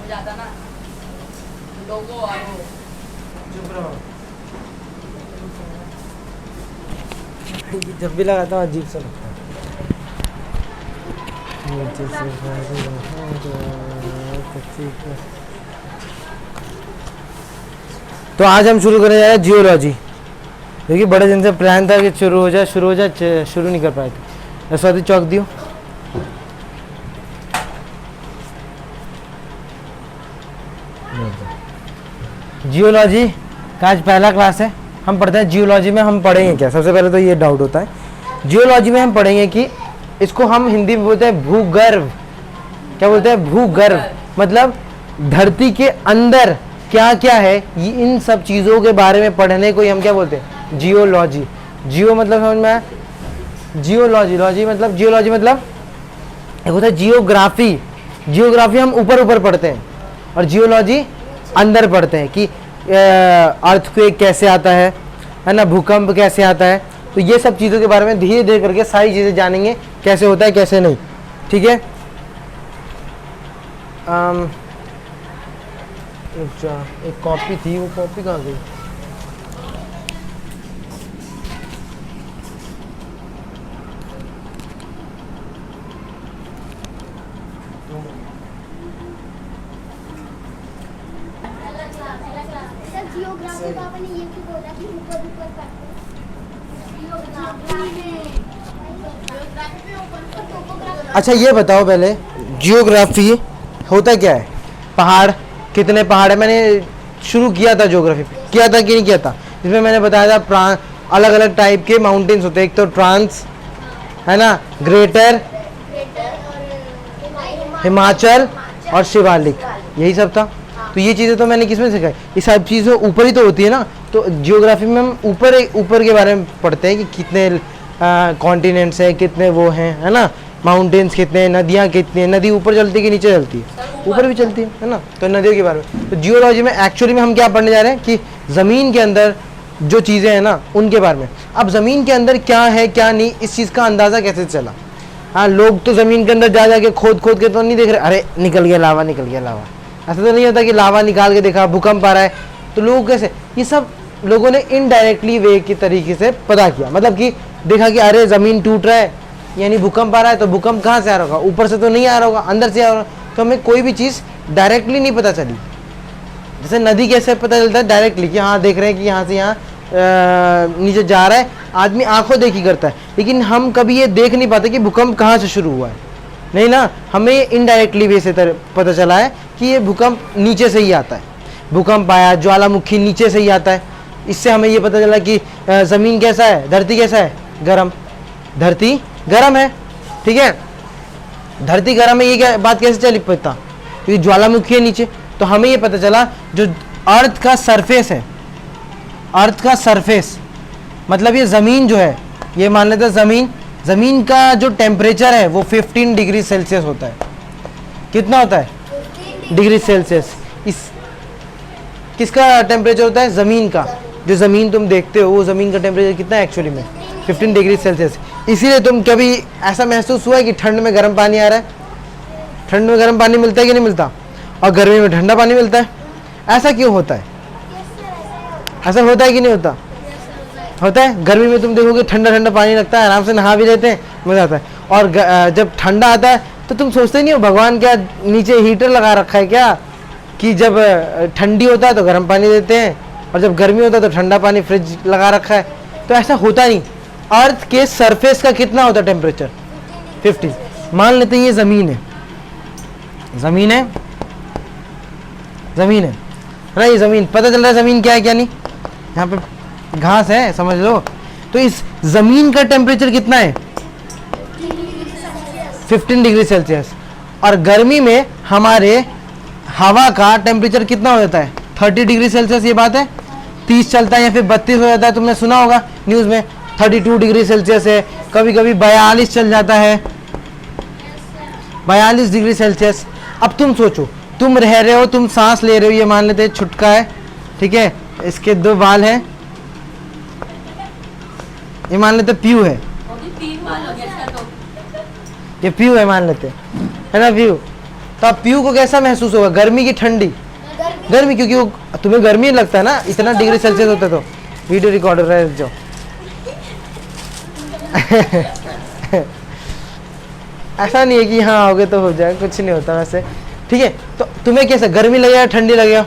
जाता ना लोगो और वो। चुप रहो। जब भी लगाता हूँ अजीब सा लगता है। तो आज हम शुरू करने जा रहे हैं जियोलॉजी, क्योंकि बड़े दिन से प्लान था कि शुरू हो जाए, शुरू नहीं कर पाए थे। स्वाति चौक दियो। जियोलॉजी का आज पहला क्लास है। हम पढ़ते हैं जियोलॉजी में हम पढ़ेंगे क्या। सबसे पहले तो ये डाउट होता है, जियोलॉजी में हम पढ़ेंगे कि इसको हम हिंदी में बोलते हैं भूगर्भ। क्या बोलते हैं? भूगर्भ। मतलब धरती के अंदर क्या क्या है, ये इन सब चीज़ों के बारे में पढ़ने को ही हम क्या बोलते हैं? जियोलॉजी। जियो मतलब समझ में आया? जियोलॉजी, लॉजी मतलब जियोलॉजी मतलब एक होता है जियोग्राफी। जियोग्राफी हम ऊपर ऊपर पढ़ते हैं और जियोलॉजी अंदर पढ़ते हैं कि अर्थक्वेक कैसे आता है ना, भूकंप कैसे आता है। तो ये सब चीज़ों के बारे में धीरे धीरे करके सारी चीज़ें जानेंगे, कैसे होता है कैसे नहीं। ठीक है। अच्छा, एक कॉपी थी, वो कॉपी कहाँ गई? जियोग्राफी पापा ने ये क्यों बोला कि ऊपर ऊपर करते हैं? अच्छा ये बताओ पहले, जियोग्राफी होता क्या है? पहाड़, कितने पहाड़ है? मैंने शुरू किया था ज्योग्राफी, किया था कि नहीं किया था? इसमें मैंने बताया था अलग अलग टाइप के माउंटेन्स होते हैं। एक तो ट्रांस है ना, ग्रेटर, हिमाचल और शिवालिक, यही सब था। तो ये चीज़ें तो मैंने किसमें सिखाई? ये सब चीज़ें ऊपर ही तो होती है ना। तो जियोग्राफी में हम ऊपर के बारे में पढ़ते हैं कि कितने कॉन्टिनेंट्स हैं, कितने वो हैं, है ना, माउंटेन्स कितने, नदियाँ कितनी, नदी ऊपर चलती है कि नीचे चलती है? ऊपर भी चलती है ना। तो नदियों के बारे में तो जियोलॉजी में एक्चुअली में हम क्या पढ़ने जा रहे हैं कि ज़मीन के अंदर जो चीज़ें हैं ना उनके बारे में। अब ज़मीन के अंदर क्या है क्या नहीं, इस चीज़ का अंदाज़ा कैसे चला? हाँ, लोग तो ज़मीन के अंदर जा के खोद के तो नहीं देख रहे, अरे निकल गया लावा, निकल गया लावा। ऐसा तो नहीं होता कि लावा निकाल के देखा भूकंप आ रहा है। तो लोग कैसे, ये सब लोगों ने इनडायरेक्टली वे के तरीके से पता किया। मतलब कि देखा कि अरे ज़मीन टूट रहा है यानी भूकंप आ रहा है, तो भूकंप कहाँ से आ रहा होगा? ऊपर से तो नहीं आ रहा होगा, अंदर से आ रहा होगा। तो हमें कोई भी चीज़ डायरेक्टली नहीं पता चली। जैसे नदी कैसे पता चलता है? डायरेक्टली कि हाँ देख रहे हैं कि यहाँ से यहाँ नीचे जा रहा है, आदमी आंखों देखी करता है। लेकिन हम कभी ये देख नहीं पाते कि भूकंप कहाँ से शुरू हुआ है, नहीं ना। हमें इनडायरेक्टली वे से पता चला है कि ये भूकंप नीचे से ही आता है। भूकंप आया, ज्वालामुखी नीचे से ही आता है। इससे हमें ये पता चला कि ज़मीन कैसा है, धरती कैसा है, गर्म, धरती गर्म है। ठीक है, धरती गर्म है, ये क्या बात कैसे चली पता? क्योंकि ज्वालामुखी है नीचे। तो हमें ये पता चला जो अर्थ का सरफेस है, अर्थ का सरफेस मतलब ये ज़मीन जो है, ये मान लेते हैं ज़मीन का जो टेम्परेचर है वो 15 डिग्री सेल्सियस होता है। कितना होता है? Degree Celsius. इस किसका टेम्परेचर होता है? ज़मीन का। जो ज़मीन तुम देखते हो वो ज़मीन का टेम्परेचर कितना है एक्चुअली में? 15 डिग्री सेल्सियस। इसीलिए तुम कभी ऐसा महसूस हुआ है कि ठंड में गर्म पानी आ रहा है? ठंड में गर्म पानी मिलता है कि नहीं मिलता? और गर्मी में ठंडा पानी मिलता है। ऐसा क्यों होता है? ऐसा होता है कि नहीं होता? होता है। गर्मी में तुम देखोगे ठंडा ठंडा पानी लगता है, आराम से नहा भी लेते हैं, मज़ा आता है। और जब ठंडा आता है तो तुम सोचते नहीं हो भगवान क्या नीचे हीटर लगा रखा है क्या, कि जब ठंडी होता है तो गर्म पानी देते हैं और जब गर्मी होता है तो ठंडा पानी फ्रिज लगा रखा है? तो ऐसा होता नहीं। अर्थ के सरफेस का कितना होता है टेम्परेचर? 15। मान लेते हैं ये ज़मीन है, ज़मीन है, ज़मीन है ना, ये ज़मीन। पता चल रहा है ज़मीन क्या है क्या नहीं? यहाँ पे घास है, समझ लो। तो इस ज़मीन का टेम्परेचर कितना है? 15 डिग्री सेल्सियस। और गर्मी में हमारे हवा का टेम्परेचर कितना हो जाता है? 30 डिग्री सेल्सियस। ये बात है, 30 चलता है या फिर 32 हो जाता है। तुमने सुना होगा न्यूज़ में 32 डिग्री सेल्सियस है, कभी कभी 42 चल जाता है, 42 डिग्री सेल्सियस। अब तुम सोचो, तुम रह रहे हो, तुम सांस ले रहे हो, ये मान लेते हैं छुटका है, ठीक है, इसके 2 बाल हैं, ये मान लेते पीयू है, ये पीयू है मान लेते है ना, पीयू। तो अब पीयू को कैसा महसूस होगा, गर्मी की ठंडी? गर्मी, क्योंकि वो तुम्हें गर्मी लगता है ना, इतना डिग्री सेल्सियस होता है। तो वीडियो रिकॉर्डर है जो ऐसा नहीं है कि हाँ हो गए तो हो जाए, कुछ नहीं होता वैसे, ठीक है। तो तुम्हें कैसा, गर्मी लगेगा ठंडी लगेगा?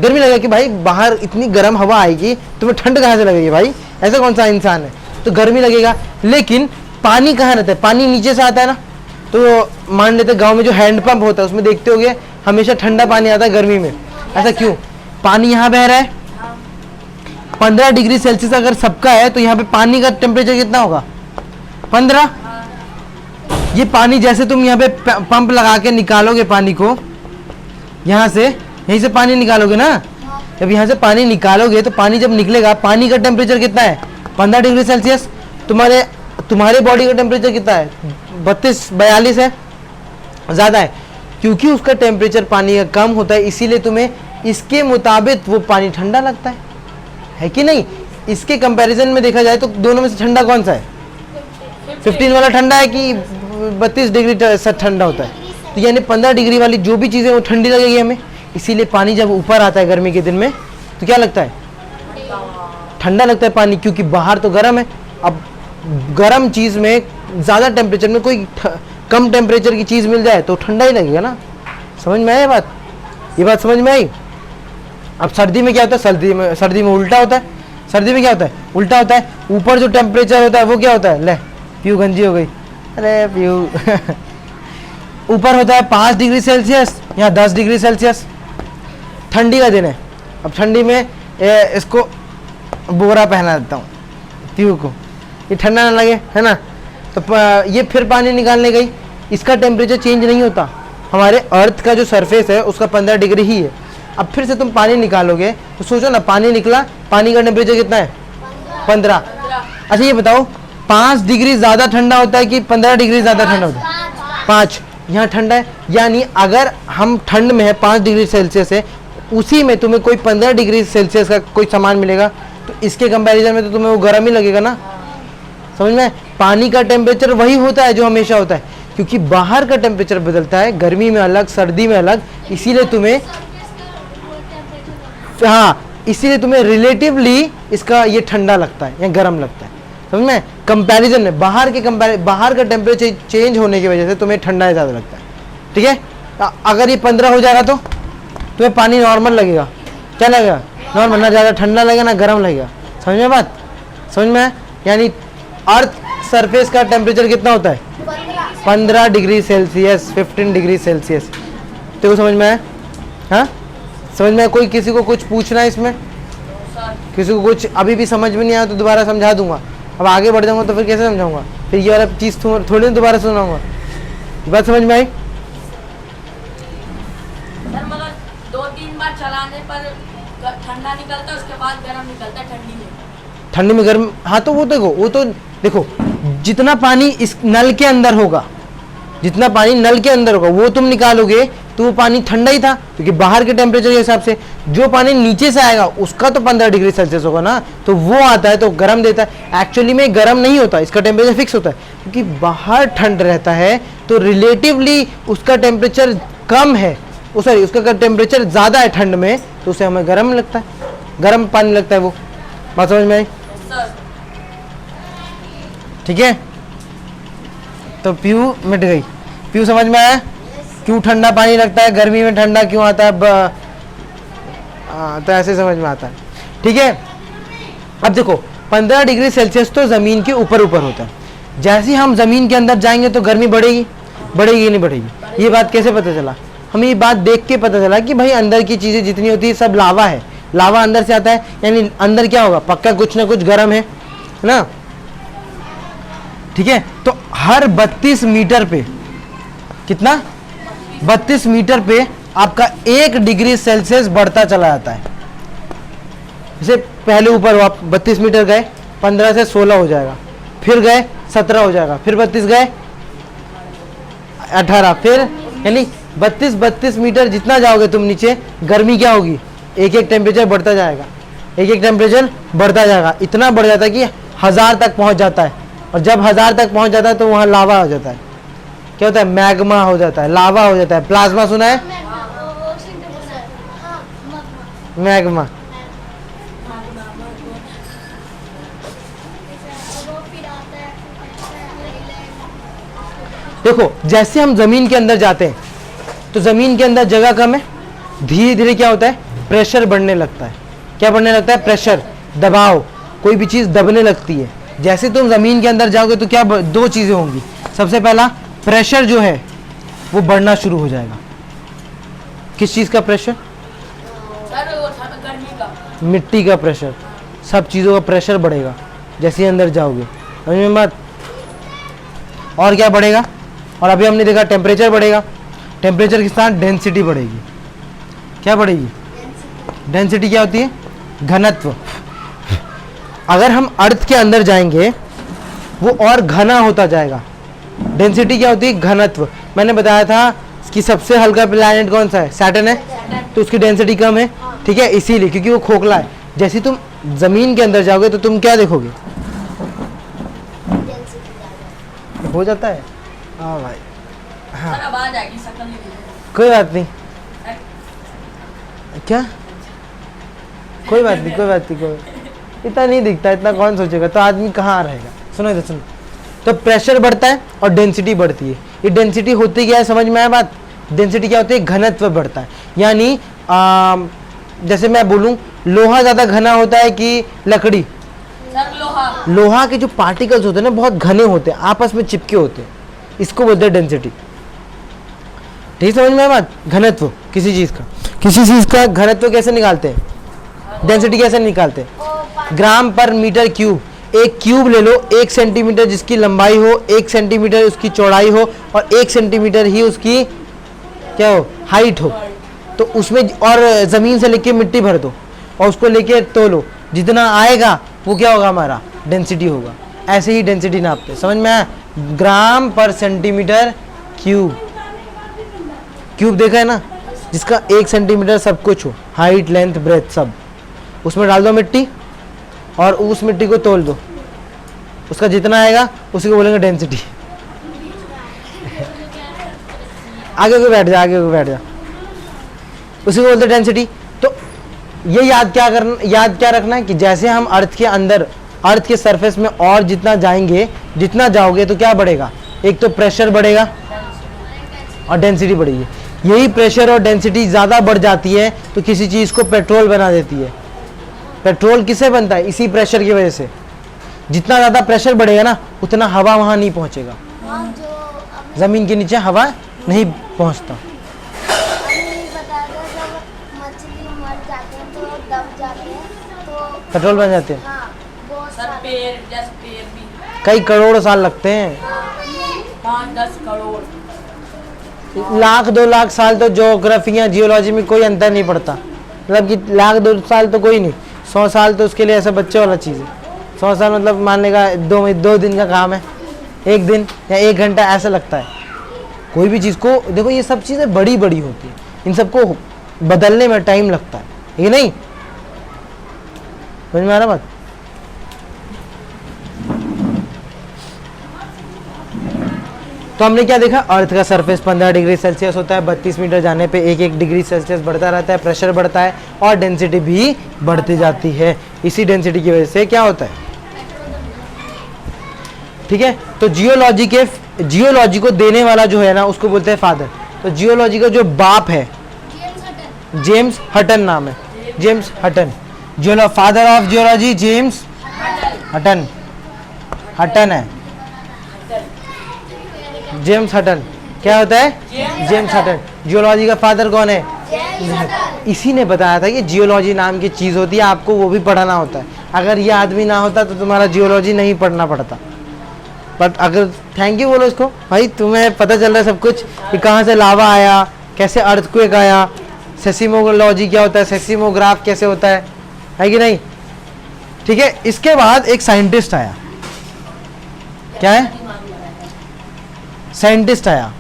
गर्मी लगेगा कि भाई बाहर इतनी गर्म हवा आएगी, तुम्हें ठंड कहाँ से लगेगी भाई, ऐसा कौन सा इंसान है, तो गर्मी लगेगा। लेकिन पानी कहाँ रहता है, पानी नीचे से आता है ना। तो मान लेते गांव में जो हैंडपंप होता है उसमें देखते होगे हमेशा ठंडा पानी आता है गर्मी में, ऐसा क्यों? पानी यहाँ बह रहा है, 15 डिग्री सेल्सियस अगर सबका है तो यहाँ पे पानी का टेम्परेचर कितना होगा, 15। ये पानी जैसे तुम यहाँ पे पंप लगा के निकालोगे पानी को, यहाँ से, यहीं से पानी निकालोगे ना, जब यहाँ से पानी निकालोगे तो पानी जब निकलेगा, पानी का टेम्परेचर कितना है, 15 डिग्री सेल्सियस। तुम्हारे बॉडी का टेम्परेचर कितना है, 32-42 है, ज़्यादा है, क्योंकि उसका टेम्परेचर पानी का कम होता है, इसीलिए तुम्हें इसके मुताबिक वो पानी ठंडा लगता है कि नहीं? इसके कंपैरिजन में देखा जाए तो दोनों में से ठंडा कौन सा है? 15 वाला ठंडा है कि 32 डिग्री ठंडा होता है? तो यानी 15 डिग्री वाली जो भी चीज़ें वो ठंडी लगेगी हमें। इसीलिए पानी जब ऊपर आता है गर्मी के दिन में तो क्या लगता है, ठंडा लगता है पानी, क्योंकि बाहर तो गर्म है। अब गर्म चीज़ में ज़्यादा टेम्परेचर में कोई कम टेम्परेचर की चीज़ मिल जाए तो ठंडा ही लगेगा ना। समझ में आई ये बात समझ में आई? अब सर्दी में क्या होता है, सर्दी में उल्टा होता है। सर्दी में क्या होता है, उल्टा होता है। ऊपर जो टेम्परेचर होता है वो क्या होता है, ले पीयू गंजी हो गई, अरे पीयू ऊपर होता है 5 डिग्री सेल्सियस या 10 डिग्री सेल्सियस। ठंडी का दिन है, अब ठंडी में इसको बोरा पहना देता हूँ पीयू को, ये ठंडा ना लगे, है ना। तो ये फिर पानी निकालने गई, इसका टेम्परेचर चेंज नहीं होता, हमारे अर्थ का जो सरफेस है उसका 15 डिग्री ही है। अब फिर से तुम पानी निकालोगे तो सोचो ना, पानी निकला, पानी का टेम्परेचर कितना है, 15। अच्छा ये बताओ 5 डिग्री ज़्यादा ठंडा होता है कि 15 डिग्री ज़्यादा ठंडा होता है? 5 यहाँ ठंडा है, यानी अगर हम ठंड में है 5 डिग्री सेल्सियस है, उसी में तुम्हें कोई 15 डिग्री सेल्सियस का कोई सामान मिलेगा तो इसके कंपैरिजन में तो तुम्हें वो गर्म ही लगेगा ना। समझ में? पानी का टेम्परेचर वही होता है जो हमेशा होता है, क्योंकि बाहर का टेम्परेचर बदलता है, गर्मी में अलग, सर्दी में अलग, इसीलिए तुम्हें, हाँ, इसीलिए तुम्हें रिलेटिवली इसका ये ठंडा लगता है या गर्म लगता है। समझ में? कंपैरिजन में बाहर का टेम्परेचर चेंज होने की वजह से तुम्हें ठंडा ज़्यादा लगता है, ठीक है। अगर ये 15 हो जाएगा तो तुम्हें पानी नॉर्मल लगेगा, क्या लगेगा, नॉर्मल, ना ज़्यादा ठंडा लगेगा ना गर्म लगेगा। समझ में बात? समझ में? यानी अर्थ सरफेस का टेम्परेचर कितना होता है, 15 डिग्री सेल्सियस, 15 डिग्री सेल्सियस। तो समझ में आया? हाँ समझ में? कोई किसी को कुछ पूछना है इसमें, किसी को कुछ अभी भी समझ में नहीं आया तो दोबारा समझा दूंगा। अब आगे बढ़ जाऊंगा तो फिर कैसे समझाऊंगा, फिर ये वाला चीज़ थोड़ी ना दोबारा सुनाऊंगा। बात समझ में आई? सर मगर 2-3 बार चलाने पर ठंडा निकलता है, उसके बाद गर्म निकलता है ठंडी में। ठंडी में गर्म, हाँ तो वो देखो जितना पानी इस नल के अंदर होगा, जितना पानी नल के अंदर होगा वो तुम निकालोगे तो वो पानी ठंडा ही था, क्योंकि बाहर के टेम्परेचर के हिसाब से। जो पानी नीचे से आएगा उसका तो 15 डिग्री सेल्सियस होगा ना, तो वो आता है तो गर्म देता है। एक्चुअली में गर्म नहीं होता, इसका टेम्परेचर फिक्स होता है, क्योंकि बाहर ठंड रहता है तो रिलेटिवली उसका टेम्परेचर कम है, सॉरी उसका टेम्परेचर ज़्यादा है ठंड में, तो उसे हमें गर्म लगता है, गर्म पानी लगता है वो। बात समझ में आई? ठीक है, तो पीयू मिट गई। पीयू समझ में आया क्यों ठंडा पानी लगता है, गर्मी में ठंडा क्यों आता है? तो ऐसे समझ में आता है, ठीक है। अब देखो 15 डिग्री सेल्सियस तो ज़मीन के ऊपर होता है, जैसे ही हम ज़मीन के अंदर जाएंगे तो गर्मी बढ़ेगी नहीं बढ़ेगी? ये बात कैसे पता चला? हमें ये बात देख के पता चला कि भाई अंदर की चीज़ें जितनी होती है सब लावा है, लावा अंदर से आता है, यानी अंदर क्या होगा, पक्का कुछ ना कुछ गर्म है ना, ठीक है। तो हर 32 मीटर पे, कितना, 32 मीटर पे आपका 1 डिग्री सेल्सियस बढ़ता चला जाता है। जैसे पहले ऊपर हो आप 32 मीटर गए, 15 से 16 हो जाएगा, फिर गए 17 हो जाएगा, फिर 32 गए 18, फिर यानी 32 मीटर जितना जाओगे तुम नीचे, गर्मी क्या होगी, एक टेम्परेचर बढ़ता जाएगा, एक टेम्परेचर बढ़ता जाएगा, इतना बढ़ जाता है कि 1000 तक पहुंच जाता है, और जब 1000 तक पहुंच जाता है तो वहाँ लावा हो जाता है, क्या होता है, मैग्मा हो जाता है, लावा हो जाता है। प्लाज्मा सुना है, मैग्मा। देखो जैसे हम जमीन के अंदर जाते हैं तो जमीन के अंदर जगह कम है, धीरे धीरे क्या होता है, प्रेशर बढ़ने लगता है। क्या बढ़ने लगता है, प्रेशर, दबाव, कोई भी चीज दबने लगती है। जैसे तुम जमीन के अंदर जाओगे तो क्या दो चीजें होंगी। सबसे पहला प्रेशर जो है वो बढ़ना शुरू हो जाएगा। किस चीज का प्रेशर, सर वो गर्मी का, मिट्टी का प्रेशर, सब चीजों का प्रेशर बढ़ेगा जैसे ही अंदर जाओगे, समझ में बात। और क्या बढ़ेगा, और अभी हमने देखा टेम्परेचर बढ़ेगा, टेम्परेचर के साथ डेंसिटी बढ़ेगी। क्या बढ़ेगी, डेंसिटी क्या होती है, घनत्व। अगर हम अर्थ के अंदर जाएंगे वो और घना होता जाएगा। डेंसिटी क्या होती है, घनत्व। मैंने बताया था कि सबसे हल्का प्लैनेट कौन सा है, सैटर्न है, तो उसकी डेंसिटी कम है, ठीक है, इसीलिए क्योंकि वो खोखला है। जैसे ही तुम जमीन के अंदर जाओगे तो तुम क्या देखोगे, हो जाता है। हाँ भाई, हाँ सर आवाज आएगी, शक्ल नहीं दिखेगी। कोई बात नहीं, क्या कोई बात नहीं, कोई बात नहीं, कोई इतना नहीं दिखता, इतना कौन सोचेगा, तो आदमी कहाँ रहेगा। सुनो इधर सुनो, तो प्रेशर बढ़ता है और डेंसिटी बढ़ती है। ये डेंसिटी होती क्या है, समझ में आया बात। डेंसिटी क्या होती है, घनत्व बढ़ता है। यानी जैसे मैं बोलूँ लोहा ज़्यादा घना होता है कि लकड़ी, सर लोहा, लोहा के जो पार्टिकल्स होते हैं ना बहुत घने होते हैं, आपस में चिपके होते हैं, इसको बोलते हैं डेंसिटी। ठीक समझ में आया बात। घनत्व किसी चीज़ का, किसी चीज़ का घनत्व कैसे निकालते हैं, डेंसिटी कैसे निकालते हैं, ग्राम पर मीटर क्यूब। एक क्यूब ले लो, 1 सेंटीमीटर जिसकी लंबाई हो, 1 सेंटीमीटर उसकी चौड़ाई हो और 1 सेंटीमीटर ही उसकी क्या हो, हाइट हो, तो उसमें और ज़मीन से लेके मिट्टी भर दो और उसको लेके तोलो, जितना आएगा वो क्या होगा, हमारा डेंसिटी होगा। ऐसे ही डेंसिटी नापते, समझ में आया। ग्राम पर सेंटीमीटर क्यूब, क्यूब देखा है ना, जिसका 1 सेंटीमीटर सब कुछ हो, हाइट लेंथ ब्रेथ सब, उसमें डाल दो मिट्टी और उस मिट्टी को तोल दो, उसका जितना आएगा उसी को बोलेंगे डेंसिटी। आगे को बैठ जा, आगे को बैठ जा, उसी को बोलते डेंसिटी। तो ये याद क्या रखना है कि जैसे हम अर्थ के अंदर, अर्थ के सरफेस में और जितना जाएंगे, जितना जाओगे तो क्या बढ़ेगा, एक तो प्रेशर बढ़ेगा और डेंसिटी बढ़ेगी। यही प्रेशर और डेंसिटी ज़्यादा बढ़ जाती है तो किसी चीज़ को पेट्रोल बना देती है। पेट्रोल किससे बनता है, इसी प्रेशर की वजह से। जितना ज़्यादा प्रेशर बढ़ेगा ना उतना हवा वहाँ नहीं पहुँचेगा, ज़मीन के नीचे हवा नहीं पहुँचता। पेट्रोल बन जाते हैं, सर पेड़, जैसे पेड़ भी कई करोड़ साल लगते हैं, 5-10 करोड़। 1,00,000 2 लाख साल तो ज्योग्राफी या जियोलॉजी में कोई अंतर नहीं पड़ता। मतलब कि 1,00,000 2 साल तो कोई नहीं, 100 साल तो उसके लिए ऐसा बच्चे वाला चीज़ है। 100 साल मतलब मानने का 2 दिन का काम है, 1 दिन या 1 घंटा ऐसा लगता है। कोई भी चीज़ को देखो, ये सब चीज़ें बड़ी बड़ी होती हैं, इन सबको बदलने में टाइम लगता है, ये नहीं समझ में आ रहा बात। तो हमने क्या देखा, अर्थ का सरफेस 15 डिग्री सेल्सियस होता है, 32 मीटर जाने पे 1 डिग्री सेल्सियस बढ़ता रहता है, प्रेशर बढ़ता है और डेंसिटी भी बढ़ती जाती है। इसी डेंसिटी की वजह से क्या होता है, ठीक है। तो जियोलॉजी को देने वाला जो है ना उसको बोलते हैं फादर। तो जियोलॉजी का जो बाप है जेम्स हटन नाम है, James Hutton, father of geology James Hutton, Hutton है, जेम्स हटन। क्या होता है, जेम्स हटन। जियोलॉजी का फादर कौन है, इसी ने बताया था कि जियोलॉजी नाम की चीज़ होती है, आपको वो भी पढ़ाना होता है। अगर ये आदमी ना होता तो तुम्हारा जियोलॉजी नहीं पढ़ना पड़ता। बट अगर थैंक यू बोलो इसको, भाई तुम्हें पता चल रहा है सब कुछ कि कहाँ से लावा आया, कैसे अर्थक्वेक आया, सेसिमोलॉजी क्या होता है, सेसिमोग्राफ कैसे होता है कि नहीं, ठीक है। इसके बाद एक साइंटिस्ट आया, क्या है, साइंटिस्ट आया,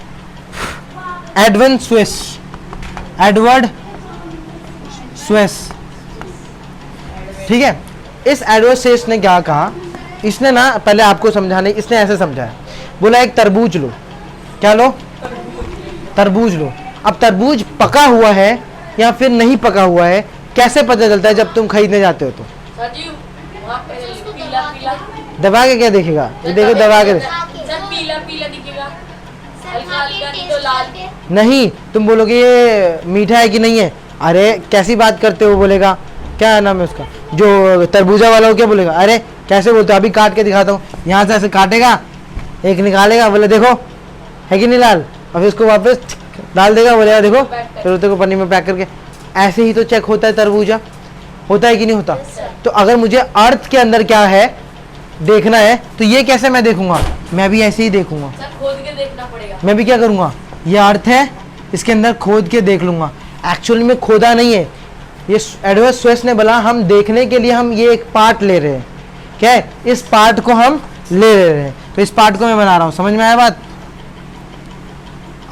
एडवर्ड स्वेस, ठीक है। इस एडवर्ड स्वेस ने क्या कहा, इसने ना पहले आपको समझाने, इसने ऐसे समझाया, बोला एक तरबूज लो, क्या लो? तरबूज लो। अब तरबूज पका हुआ है या फिर नहीं पका हुआ है कैसे पता चलता है जब तुम खरीदने जाते हो तो? सर जी वहाँ पे पीला पीला दबा के क्या देखेगा? ये देखो दबा के सर पीला पीला दिखेगा, सर हल्का खा के हल्का नहीं टेस्ट तो लाल। करके नहीं, तुम बोलोगे ये मीठा है कि नहीं है। अरे कैसी बात करते हो, बोलेगा क्या नाम है उसका जो तरबूजा वाला हो, क्या बोलेगा? अरे कैसे बोलते हो, अभी काट के दिखाता हूँ। यहाँ से ऐसे काटेगा, एक निकालेगा, बोले देखो है कि नहीं लाल, और फिर उसको वापस डाल देगा, बोलेगा देखो, फिर उसको पन्नी में पैक करके। ऐसे ही तो चेक होता है तरबूजा, होता है कि नहीं होता? तो अगर मुझे अर्थ के अंदर क्या है देखना है तो ये कैसे मैं देखूंगा? मैं भी ऐसे ही देखूंगा। सर खोद के देखना पड़ेगा। मैं भी क्या करूंगा, ये अर्थ है, इसके अंदर खोद के देख लूंगा। एक्चुअली में खोदा नहीं है, ये एडवर्ड स्वेस ने बोला हम देखने के लिए हम ये एक पार्ट ले रहे हैं। क्या है? इस पार्ट को हम ले रहे हैं, तो इस पार्ट को मैं बना रहा हूं। समझ में आया बात?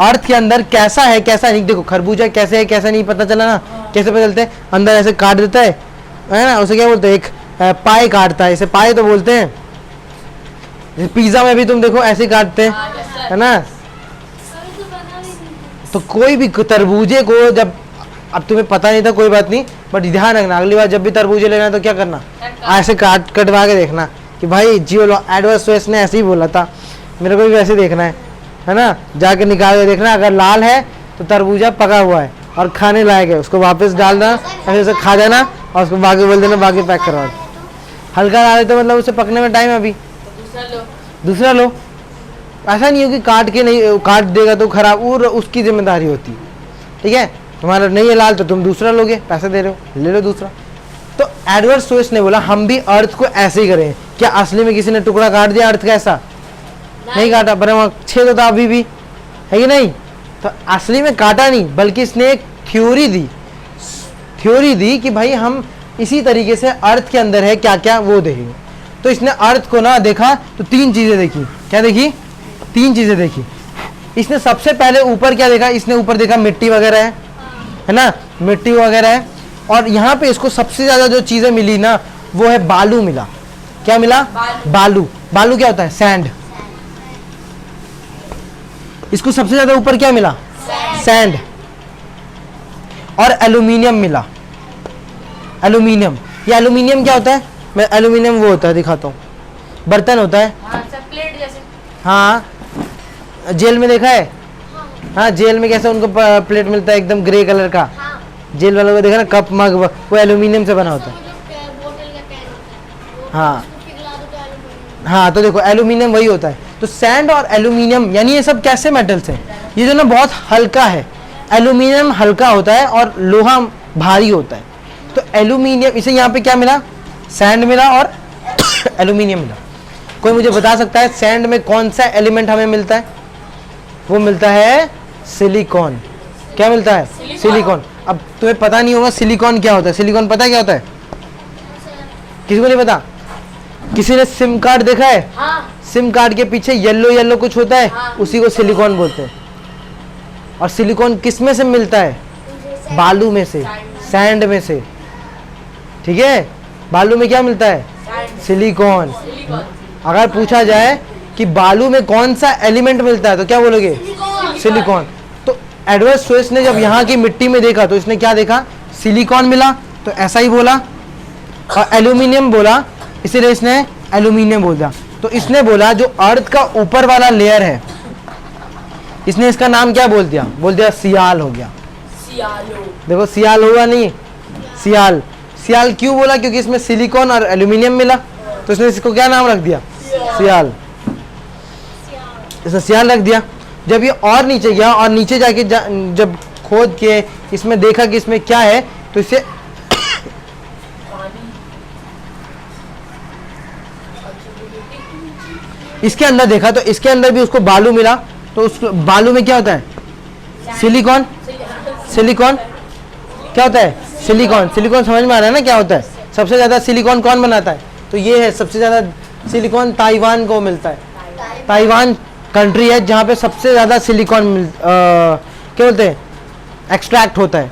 अर्थ के अंदर कैसा है कैसा नहीं। देखो खरबूजा कैसे है कैसा नहीं पता चला ना, कैसे पता चलता है? अंदर ऐसे काट देता है ना, उसे क्या बोलते हैं? एक पाए काटता है, इसे पाए तो बोलते हैं। पिज्जा में भी तुम देखो ऐसे ही काटते हैं, है ना? अभी तो बना भी नहीं। तो कोई भी तरबूजे को जब, अब तुम्हें पता नहीं था कोई बात नहीं, बट ध्यान रखना अगली बार जब भी तरबूजे लेना है तो क्या करना, ऐसे कटवा के देखना कि भाई जियो एडवर्ड स्वेस ने ऐसे ही बोला था, मेरे को भी वैसे देखना है ना? जाके निकाल के देखना, अगर लाल है तो तरबूजा पका हुआ है और खाने लायक है, उसको वापस डाल देना, ऐसे उसे खा जाना और उसको बाकी बोल देना बाकी पैक करवा दो। हल्का डाले तो मतलब उसे पकने में टाइम है अभी, तो दूसरा लो। ऐसा नहीं हो कि काट के नहीं, काट देगा तो खराब, और उसकी जिम्मेदारी होती है। ठीक है, तुम्हारा नहीं है लाल तो तुम दूसरा लोगे, पैसे दे रहे हो, ले लो दूसरा। तो एडवर्ड स्वेस ने बोला हम भी अर्थ को ऐसे ही करें। क्या असली में किसी ने टुकड़ा काट दिया अर्थ का? ऐसा नहीं काटा, पर वहाँ छेद होता अभी भी, है कि नहीं? तो असली में काटा नहीं, बल्कि इसने एक थ्योरी दी कि भाई हम इसी तरीके से अर्थ के अंदर है क्या क्या वो देखेंगे। तो इसने अर्थ को ना देखा तो तीन चीजें देखी। क्या देखी? तीन चीजें देखी। इसने सबसे पहले ऊपर क्या देखा? इसने ऊपर देखा मिट्टी वगैरह है ना, मिट्टी वगैरह है। और यहाँ पे इसको सबसे ज्यादा जो चीजें मिली ना वो है बालू मिला। क्या मिला? बालू। बालू क्या होता है? सैंड। इसको सबसे ज्यादा ऊपर क्या मिला? सैंड। और एल्यूमिनियम मिला। एल्यूमिनियम, ये एल्यूमिनियम क्या होता है? मैं एल्यूमिनियम वो होता है दिखाता हूँ, बर्तन होता है। हाँ सर प्लेट जैसे। हाँ, जेल में देखा है? हाँ, जेल में कैसे उनको प्लेट मिलता है एकदम ग्रे कलर का, हाँ जेल वालों को देखा ना, कप मग, वो एल्यूमिनियम से बना होता है। बोतल का कैन होता है वो हाँ उसको पिघला दो तो एल्यूमिनियम। हाँ, तो देखो एल्यूमिनियम वही होता है। तो सैंड और एल्यूमिनियम यानी ये सब कैसे मेटल्स हैं? ये जो ना बहुत हल्का है, एल्यूमिनियम हल्का होता है और लोहा भारी होता है। तो एल्यूमिनियम, इसे यहाँ पे क्या मिला? सैंड मिला और एल्यूमिनियम मिला। कोई मुझे बता सकता है सैंड में कौन सा एलिमेंट हमें मिलता है? वो मिलता है सिलिकॉन। क्या मिलता है? सिलिकॉन। अब तुम्हें पता नहीं होगा सिलिकॉन क्या होता है। सिलिकॉन पता है क्या होता है? किसी को नहीं पता? किसी ने सिम कार्ड देखा है? हाँ सिम कार्ड के पीछे येलो येलो कुछ होता है, हाँ। उसी को सिलिकॉन बोलते हैं। और सिलिकॉन किस में से मिलता है? बालू में से, सैंड में से। ठीक है, बालू में क्या मिलता है? सिलिकॉन। सिलिकॉन। अगर पूछा जाए कि बालू में कौन सा एलिमेंट मिलता है तो क्या बोलोगे? सिलिकॉन। तो एडवर्ड स्वेस ने जब यहाँ की मिट्टी में देखा तो इसने क्या देखा? सिलिकॉन मिला, तो ऐसा ही बोला। और एल्यूमिनियम बोला, इसीलिए इसने एल्यूमिनियम बोल दिया। तो इसने बोला जो अर्थ का ऊपर वाला लेयर है, इसने इसका नाम क्या बोल दिया? बोल दिया सियाल हो गया। सियालो। देखो सियाल हुआ नहीं, सियाल। सियाल क्यों बोला? क्योंकि इसमें सिलिकॉन और एल्यूमिनियम मिला, तो इसने इसको क्या नाम रख दिया? सियाल। इसने सियाल रख दिया। जब ये और नीचे गया और नीचे जाके जब खोद के इसमें देखा कि इसमें क्या है, तो इसे इसके अंदर देखा तो इसके अंदर भी उसको बालू मिला। तो उस बालू में क्या होता है? सिलिकॉन। सिलिकॉन क्या होता है? सिलिकॉन। सिलिकॉन समझ में आ रहा है ना क्या होता है? सबसे ज्यादा सिलिकॉन कौन बनाता है? तो ये है सबसे ज्यादा सिलिकॉन ताइवान को मिलता है। ताइवान कंट्री है जहाँ पे सबसे ज्यादा सिलिकॉन क्या बोलते हैं? एक्सट्रैक्ट होता है।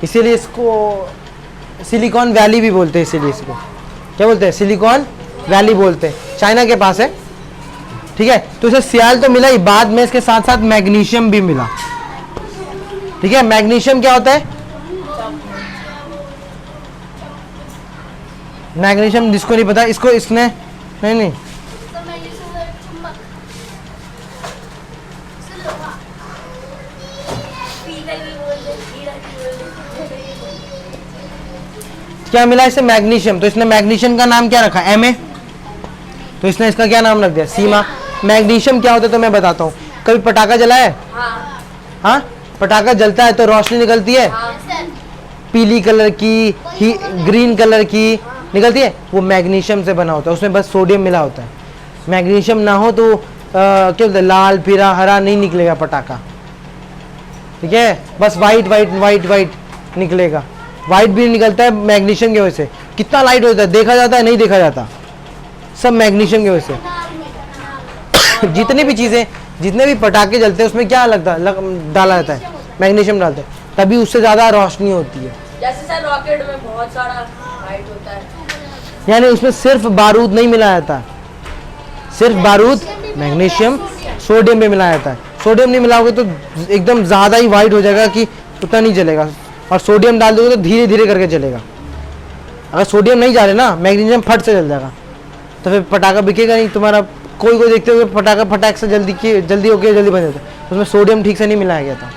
इसीलिए इसको सिलिकॉन वैली भी बोलते हैं। इसीलिए इसको क्या बोलते हैं? सिलिकॉन वैली बोलते हैं। चाइना के पास है। ठीक है, तो इसे सियाल तो मिला ही, बाद में इसके साथ साथ मैग्नीशियम भी मिला। ठीक है, मैग्नीशियम क्या होता है? मैग्नीशियम जिसको नहीं पता, इसको इसने नहीं तो मैं ये चुम्बक लोहा पीतल भी बोल दे, हीरा भी बोल दे। क्या मिला इसे? मैग्नीशियम। तो इसने मैग्नीशियम का नाम क्या रखा? Ma। तो इसने इसका क्या नाम रख दिया? सीमा। मैग्नीशियम क्या होता है तो मैं बताता हूँ। कभी पटाखा जला है? हाँ हाँ, पटाखा जलता है तो रोशनी निकलती है, सर पीली कलर की, ग्रीन कलर की निकलती है, वो मैग्नीशियम से बना होता है, उसमें बस सोडियम मिला होता है। मैग्नीशियम ना हो तो क्या बोलते हैं, लाल पीला हरा नहीं निकलेगा पटाखा। ठीक है, बस वाइट वाइट वाइट वाइट निकलेगा। वाइट भी निकलता है मैग्नीशियम की वजह से। कितना लाइट होता है, देखा जाता है? नहीं देखा जाता, सब मैग्नीशियम की वजह से। जितनी भी चीज़ें, जितने भी पटाखे जलते हैं उसमें क्या लगता है, डाला जाता है, मैग्नीशियम डालते हैं, तभी उससे ज़्यादा रोशनी होती है। जैसे सर रॉकेट में बहुत सारा लाइट होता है। यानी उसमें सिर्फ बारूद नहीं मिलाया जाता, सिर्फ बारूद, मैग्नीशियम, सोडियम भी मिलाया जाता है। सोडियम नहीं मिलाओगे तो एकदम ज़्यादा ही वाइट हो जाएगा कि उतना नहीं जलेगा, और सोडियम डाल दोगे तो धीरे धीरे करके जलेगा। अगर सोडियम नहीं डाले ना, मैग्नीशियम फट से जल जाएगा, तो फिर पटाखा बिकेगा नहीं तुम्हारा। कोई कोई देखते हुए पटाखा फटाक से जल्दी होके जल्दी बन जाता है, उसमें सोडियम ठीक से नहीं मिलाया गया था।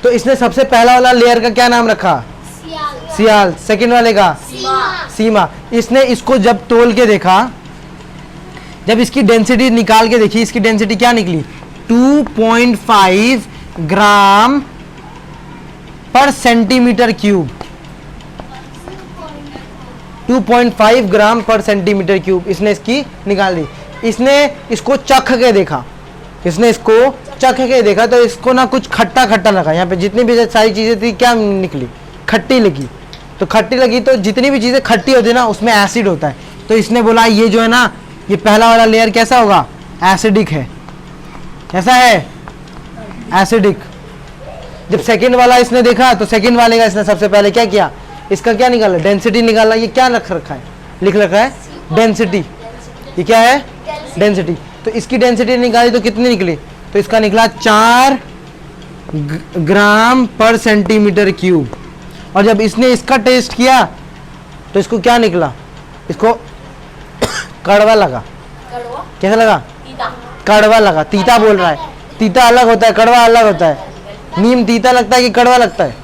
तो इसने सबसे पहला वाला लेयर का क्या नाम रखा? सियाल। सेकंड वाले का सीमा। इसने इसको जब तोल के देखा, जब इसकी डेंसिटी निकाल के देखी, इसकी डेंसिटी क्या निकली? 2.5 ग्राम पर सेंटीमीटर क्यूब। 2.5 ग्राम पर सेंटीमीटर क्यूब इसने इसकी निकाल दी। इसने इसको चख के देखा, तो इसको ना कुछ खट्टा खट्टा लगा। यहाँ पे जितनी भी सारी चीज़ें थी क्या निकली? खट्टी लगी। तो खट्टी लगी तो जितनी भी चीज़ें खट्टी होती है ना, उसमें एसिड होता है। तो इसने बोला ये जो है ना, ये पहला वाला लेयर कैसा होगा? एसिडिक है। कैसा है? एसिडिक। जब सेकंड वाला इसने देखा तो सेकंड वाले का इसने सबसे पहले क्या किया? इसका क्या निकाला? डेंसिटी निकाला। ये क्या लिख रखा है? लिख रखा है डेंसिटी। ये क्या है? डेंसिटी। तो इसकी डेंसिटी निकाली तो कितनी निकली? तो इसका निकला 4 ग्राम पर सेंटीमीटर क्यूब। और जब इसने इसका टेस्ट किया तो इसको क्या निकला? इसको कड़वा लगा। कैसा लगा? कड़वा लगा। तीता बोल रहा है। तीता अलग होता है, कड़वा अलग होता है। नीम तीता लगता है कि कड़वा लगता है?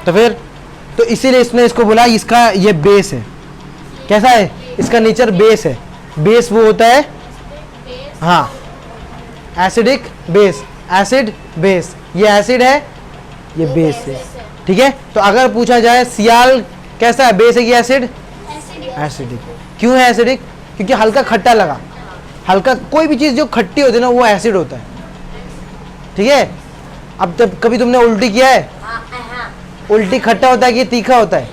तो फिर तो इसीलिए इसने इसको बोला इसका ये बेस है। कैसा है? इसका नेचर बेस है। बेस वो होता है, हाँ, एसिडिक बेस, एसिड बेस। ये एसिड है, ये बेस है। ठीक है, तो अगर पूछा जाए सियाल कैसा है, बेस है कि एसिड? एसिडिक। क्यों है एसिडिक? क्योंकि हल्का खट्टा लगा। हल्का कोई भी चीज़ जो खट्टी होती है ना, वो एसिड होता है। ठीक है, अब तब कभी तुमने उल्टी किया है? उल्टी खट्टा होता है कि तीखा होता है?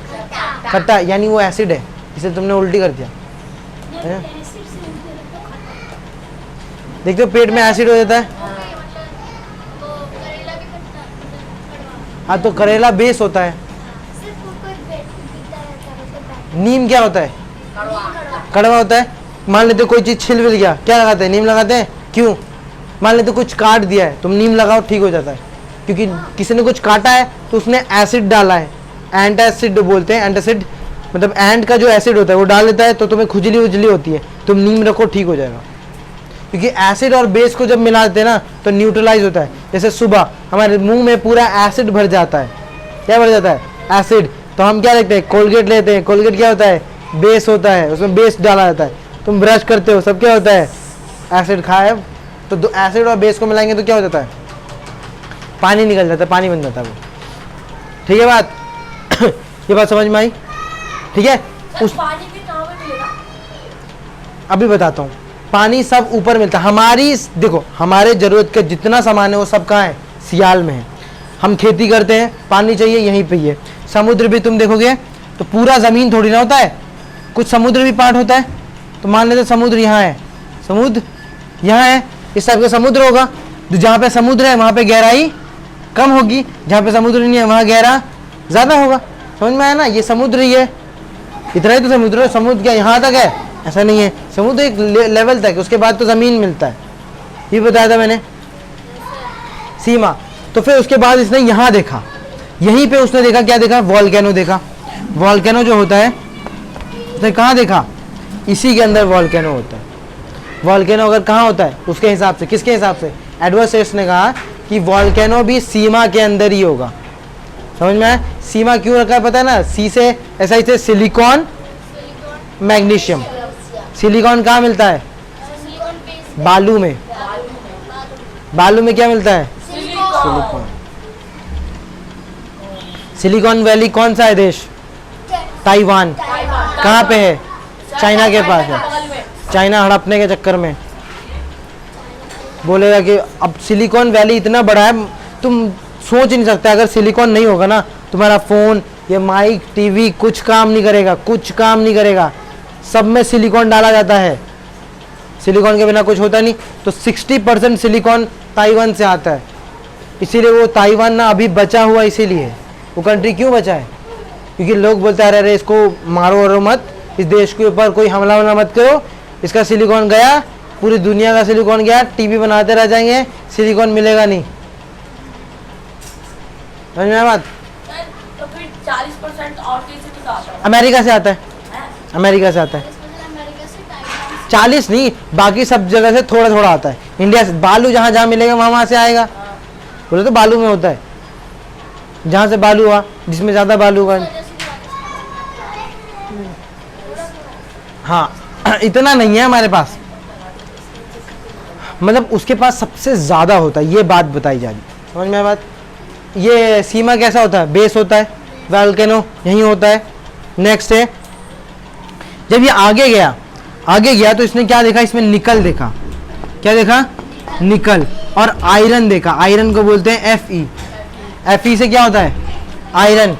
खट्टा, यानी वो एसिड है, इसलिए तुमने उल्टी कर दिया। देखते हो पेट में एसिड हो जाता है। हाँ, तो करेला बेस होता है। नीम क्या होता है? कड़वा होता है। मान लेते कोई चीज़ छिल विल गया, क्या लगाते हैं? नीम लगाते हैं। क्यों? मान लेते कुछ काट दिया है, तुम नीम लगाओ, ठीक हो जाता है। क्योंकि किसी ने कुछ काटा है तो उसने एसिड डाला है, एंटासिड बोलते हैं। एंटासिड मतलब एंट का जो एसिड होता है वो डाल देता है, तो तुम्हें खुजली उजली होती है, तुम नीम रखो, ठीक हो जाएगा। क्योंकि एसिड और बेस को जब मिला देते हैं ना तो न्यूट्रलाइज होता है। जैसे सुबह हमारे मुंह में पूरा एसिड भर जाता है। क्या भर जाता है? एसिड। तो हम क्या लेते हैं? कोलगेट लेते हैं। कोलगेट क्या होता है? बेस होता है, उसमें बेस डाला जाता है। तुम ब्रश करते हो, सब क्या होता है? एसिड खाए। तो दो एसिड और बेस को मिलाएंगे तो क्या हो जाता है? पानी निकल जाता है, पानी बन जाता है वो। ठीक है बात? ये बात समझ में आई? ठीक है, उस पानी भी कहाँ पे मिलेगा? अभी बताता हूँ। पानी सब ऊपर मिलता है। हमारी देखो, हमारे जरूरत का जितना सामान है वो सब कहाँ है? सियाल में है। हम खेती करते हैं, पानी चाहिए, यहीं पे ही है। समुद्र भी तुम देखोगे तो पूरा ज़मीन थोड़ी ना होता है, कुछ समुद्र भी पार्ट होता है। तो मान लेते समुद्र यहाँ है, समुद्र यहाँ है, इस टाइप का समुद्र होगा। तो जहाँ पे समुद्र है वहाँ पे गहराई कम होगी, जहाँ पे समुद्र नहीं है वहाँ गहरा ज़्यादा होगा। समझ में आया ना? ये समुद्र ही है, इतना ही तो समुद्र है। समुद्र क्या यहाँ तक है? ऐसा नहीं है, समुद्र एक लेवल तक, उसके बाद तो ज़मीन मिलता है, ये बताया था मैंने, सीमा। तो फिर उसके बाद इसने यहाँ देखा, यहीं पे उसने देखा, क्या देखा, वॉल्केनो देखा। वॉल्केनो जो होता है उसने कहाँ देखा, इसी के अंदर वॉल्केनो होता है। वॉल्केनो अगर कहाँ होता है, उसके हिसाब से, किसके हिसाब से, एडवर्ड सेस ने कहा कि वॉल्केनो भी सीमा के अंदर ही होगा। समझ में आया? सीमा क्यों रखा है पता है ना, सी से ऐसा ही से सिलिकॉन मैग्नीशियम। सिलिकॉन कहाँ मिलता है, बालू में। बालू में क्या मिलता है, सिलिकॉन। सिलिकॉन वैली कौन सा है देश, ताइवान। कहाँ पे है, चाइना के पास है। चाइना हड़पने के चक्कर में बोलेगा कि अब सिलिकॉन वैली इतना बड़ा है, तुम सोच ही नहीं सकते, अगर सिलिकॉन नहीं होगा ना, तुम्हारा फ़ोन, ये माइक, टीवी कुछ काम नहीं करेगा, कुछ काम नहीं करेगा। सब में सिलिकॉन डाला जाता है, सिलिकॉन के बिना कुछ होता नहीं। तो 60% सिलिकॉन ताइवान से आता है, इसीलिए वो ताइवान ना अभी बचा हुआ, इसीलिए वो कंट्री क्यों बचा है, क्योंकि लोग बोलते हैं अरे इसको मारो और मत, इस देश के ऊपर कोई हमला वमला मत करो, इसका सिलिकॉन गया, पूरी दुनिया का सिलिकॉन गया, टीवी बनाते रह जाएंगे, सिलिकॉन मिलेगा नहीं। समझ में आया बात? तो फिर 40% और कैसे तो आता है? अमेरिका से आता है, अमेरिका से आता है। अमेरिका से ताइवान 40 नहीं, बाकी सब जगह से थोड़ा थोड़ा आता है। इंडिया से बालू जहाँ जहाँ मिलेगा वहाँ से आएगा। बोले तो बालू में होता है, जहाँ से बालू हुआ, जिसमें ज़्यादा बालू हुआ। हाँ इतना नहीं है हमारे पास, मतलब उसके पास सबसे ज़्यादा होता है, ये बात बताई जा रही। समझ में आया बात? ये सीमा कैसा होता है, बेस होता है, वोल्केनो यहीं होता है। नेक्स्ट है, जब ये आगे गया तो इसने क्या देखा, इसमें निकल देखा। क्या देखा, निकल। और आयरन देखा, आयरन को बोलते हैं Fe। Fe से क्या होता है, आयरन।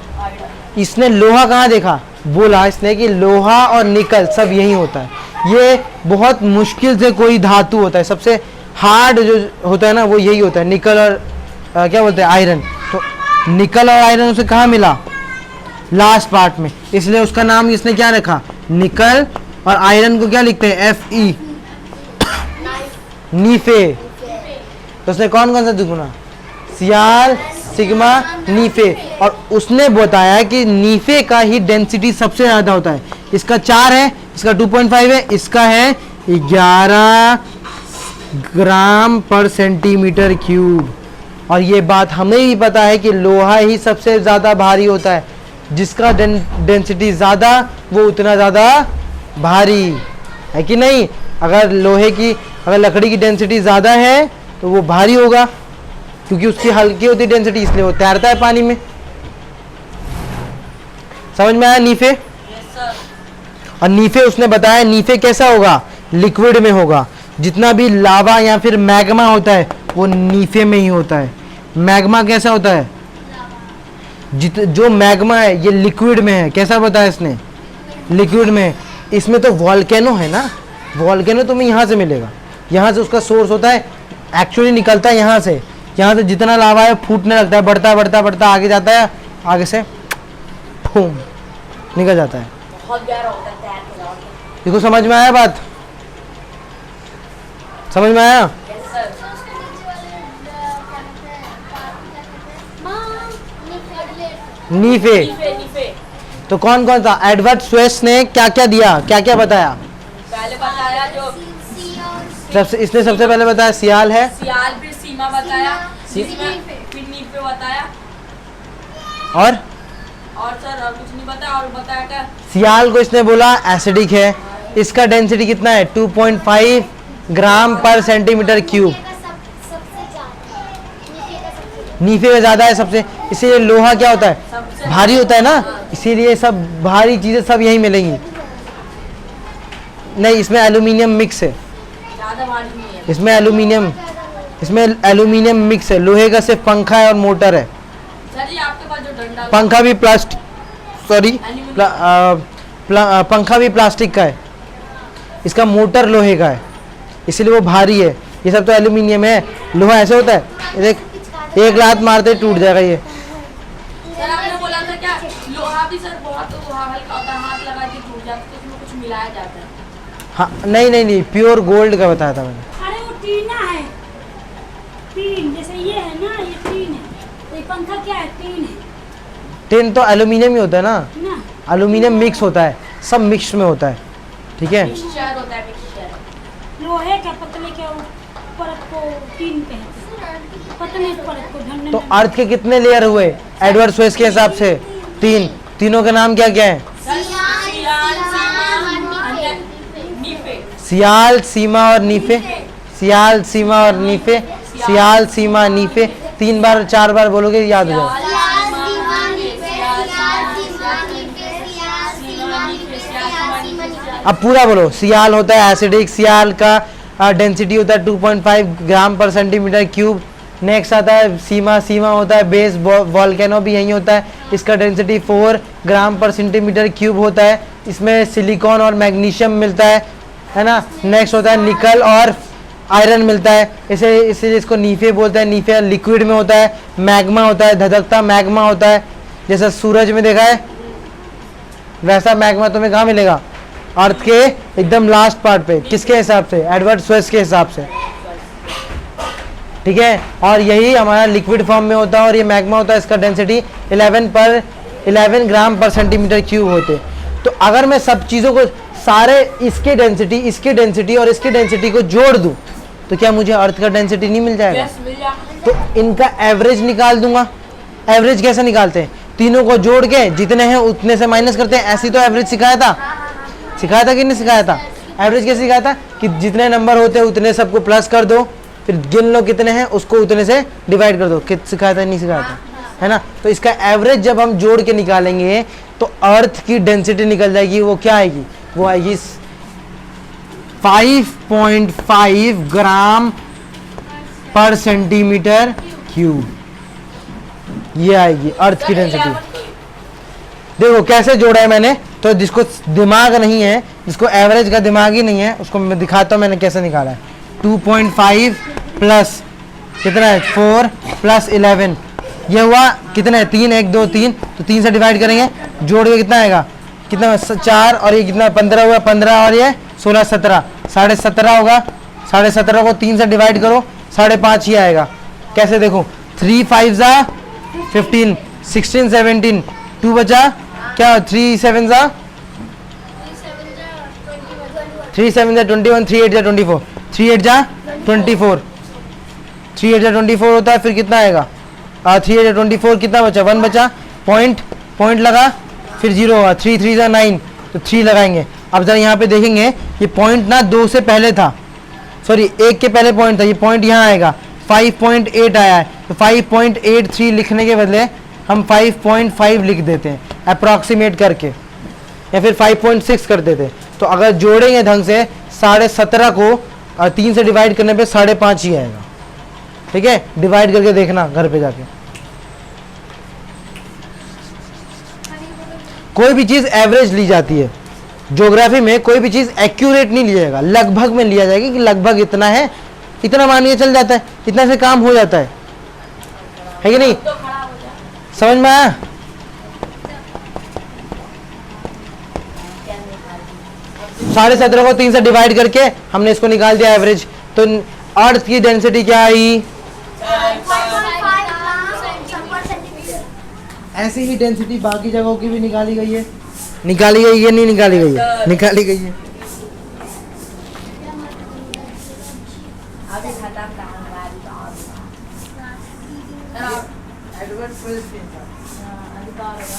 इसने लोहा कहाँ देखा, बोला इसने कि लोहा और निकल सब यही होता है। ये बहुत मुश्किल से कोई धातु होता है, सबसे हार्ड जो होता है ना वो यही होता है, निकल और क्या बोलते हैं, आयरन। तो निकल और आयरन उसे कहाँ मिला, लास्ट पार्ट में, इसलिए उसका नाम इसने क्या रखा, निकल। और आयरन को क्या लिखते हैं, Fe, नीफे। तो उसने कौन कौन सा दुगुना, सियाल, सिग्मा, नीफे। और उसने बताया कि नीफे का ही डेंसिटी सबसे ज़्यादा होता है। इसका 4 है, इसका 2.5 है, इसका है 11 ग्राम पर सेंटीमीटर क्यूब। और ये बात हमें भी पता है कि लोहा ही सबसे ज़्यादा भारी होता है, जिसका डेंसिटी ज़्यादा वो उतना ज़्यादा भारी है कि नहीं। अगर अगर लकड़ी की डेंसिटी ज़्यादा है तो वो भारी होगा, क्योंकि उसकी हल्की होती है डेंसिटी, इसलिए वो तैरता है पानी में। समझ में आया नीफे? Yes sir. और नीफे उसने बताया, नीफे कैसा होगा, लिक्विड में होगा। जितना भी लावा या फिर मैग्मा होता है वो नीफे में ही होता है। मैग्मा कैसा होता है, जो मैग्मा है ये लिक्विड में है। कैसा बताया इसने, लिक्विड में। इसमें तो वॉल्केनो है ना, वॉल्केनो तुम्हें यहाँ से मिलेगा, यहाँ से उसका सोर्स होता है, एक्चुअली निकलता है यहाँ से जितना लावा है फूटने लगता है, बढ़ता बढ़ता बढ़ता आगे जाता है, आगे से फूम निकल जाता है। बहुत गहरा होता है, तैर के जाओ। देखो समझ में आया बात, समझ में आया? Yes sir. उसके नीचे वाले क्या कहते हैं, मां निकल नीफे। नीफे नीफे। तो कौन कौन था, एडवर्ड स्वेस ने क्या क्या दिया, क्या क्या बताया? पहले बताया जो इसने सबसे पहले बताया सियाल है, सियाल, फिर सीमा बताया, सीमा, फिर नीफे बताया, और सर और कुछ नहीं बताया। और बताया क्या, सियाल को इसने बोला एसिडिक है। इसका डेंसिटी कितना है, 2.5 ग्राम पर सेंटीमीटर क्यूब। सबसे ज्यादा नीचे का सबसे नीफे में ज़्यादा है सबसे, इसीलिए लोहा क्या होता है, सबसे भारी होता है ना, इसीलिए सब भारी चीज़ें सब यही मिलेंगी। नहीं, इसमें एल्यूमिनियम मिक्स है, ज्यादा भारी नहीं है। इसमें एल्यूमिनियम मिक्स है। लोहे का सिर्फ पंखा है और मोटर है। सर जी आपके पास जो डंडा पंखा भी प्लास्टिक, सॉरी पंखा भी प्लास्टिक का है, इसका मोटर लोहे का है, इसलिए वो भारी है। ये सब तो एल्यूमिनियम है, लोहा ऐसे होता है, ये देख, एक लात मारते टूट जाएगा ये। सर आपने बोला था क्या, लोहा भी सर बहुत हल्का होता है, हाथ लगा के टूट जाता है, तो उसमें कुछ मिलाया जाता है। हाँ नहीं नहीं नहीं, प्योर गोल्ड का बताया था मैंने। अरे वो टीना है, टीन जैसे ये है ना, ये टीन है, तो ये पंखा क्या है, टीन है टिन तो एल्यूमिनियम ही होता है ना, ना। एल्यूमिनियम मिक्स होता है, सब मिक्स में होता है, ठीक है। मिक्सचर होता है, मिक्सचर। लोहे का पतले के परत को टीन कहते हैं, पतले परत को ढंडन। तो अर्थ के कितने लेयर हुए एडवर्ड स्वेस के हिसाब से? 3। तीनों के नाम क्या क्या है? सियाल, सीमा और नीफे। सियाल, सीमा और नीफे। सियाल, सीमा, नीफे। 3 बार 4 बार बोलोगे याद हो जाएगा। अब पूरा बोलो। सियाल होता है एसिडिक, सियाल का डेंसिटी होता है 2.5 ग्राम पर सेंटीमीटर क्यूब। नेक्स्ट आता है सीमा, सीमा होता है बेस वॉल्केनो भी यही होता है, इसका डेंसिटी 4 ग्राम पर सेंटीमीटर क्यूब होता है। इसमें सिलिकॉन और मैग्नीशियम मिलता है ना। नेक्स्ट होता है निकल और आयरन मिलता है, इसीलिए इसको नीफे बोलते हैं। नीफे लिक्विड में होता है। मैग्मा होता है, धधकता मैग्मा होता है, जैसा सूरज में देखा है वैसा मैग्मा तुम्हें कहाँ मिलेगा? अर्थ के एकदम लास्ट पार्ट पे। किसके हिसाब से? एडवर्ड स्वेस के हिसाब से, ठीक है। और यही हमारा लिक्विड फॉर्म में होता है और ये मैग्मा होता है, इसका डेंसिटी 11 ग्राम पर सेंटीमीटर क्यूब होते। तो अगर मैं सब चीज़ों को सारे इसके डेंसिटी और इसके डेंसिटी को जोड़ दूं तो क्या मुझे अर्थ का डेंसिटी नहीं मिल जाएगा? यस, मिल जाएगा। तो इनका एवरेज निकाल दूंगा। एवरेज कैसे निकालते हैं? तीनों को जोड़ के जितने हैं उतने से माइनस करते हैं। ऐसी तो एवरेज सिखाया था कि नहीं सिखाया था? एवरेज कैसे सिखाया था कि जितने नंबर होते हैं उतने सबको प्लस कर दो, फिर गिन लो कितने हैं, उसको उतने से डिवाइड कर दो। कित सिखाया था? नहीं सिखाया था, है ना। तो इसका एवरेज जब हम जोड़ के निकालेंगे तो अर्थ की डेंसिटी निकल जाएगी। वो क्या आएगी? वो आएगी 5.5 ग्राम पर सेंटीमीटर क्यूब। ये आएगी अर्थ की डेंसिटी। देखो कैसे जोड़ा है मैंने। तो जिसको दिमाग नहीं है, जिसको एवरेज का दिमाग ही नहीं है, उसको मैं दिखाता हूँ मैंने कैसे निकाला है। 2.5 प्लस कितना है? 4 प्लस 11, ये हुआ कितना है? 3, 1 2 3। तो 3 से डिवाइड करेंगे, जोड़ के कितना आएगा? कितना? 4 और ये कितना? 15 हुआ। 15 और ये 16 17, 17.5 होगा। 17.5 को 3 से डिवाइड करो, 5.5 ही आएगा। कैसे देखो? 3 5 जा 15, 16 17, 2 बचा क्या? 3 7 जा 3 7 जा 21, 3 8 जा 24, 3 8 जा 24, 3 8 जा 24 होता है। फिर कितना आएगा? 3 8 जा 24, कितना बचा? 1 बचा। पॉइंट लगा, फिर 0 हुआ। 3 3 जा 9, तो 3 लगाएंगे। अब जरा यहाँ पे देखेंगे, ये पॉइंट ना 2 से पहले था, सॉरी 1 के पहले पॉइंट था। ये पॉइंट यहाँ आएगा, 5.8 आया है। तो 5.83 लिखने के बदले हम 5.5 लिख देते हैं अप्रॉक्सीमेट करके, या फिर 5.6 कर देते। तो अगर जोड़ेंगे ढंग से 17.5 को 3 से डिवाइड करने पे 5.5 ही आएगा, ठीक है। डिवाइड करके देखना घर पे जाके। कोई भी चीज़ एवरेज ली जाती है ज्योग्राफी में, कोई भी चीज़ एक्यूरेट नहीं लिया जाएगा, लगभग में लिया जाएगा कि लगभग इतना है, इतना मानिए चल जाता है, इतना से काम हो जाता है कि नहीं? समझ में आया? साढ़े 17 को 3 से डिवाइड करके हमने इसको निकाल दिया एवरेज। तो अर्थ की डेंसिटी क्या आई? ऐसी ही डेंसिटी बाकी जगहों की भी निकाली गई है। निकाली गई है, नहीं निकाली गई है? निकाली गई है। अभी खत्म कहां एडवर्ड स्वेस अधिकार होगा।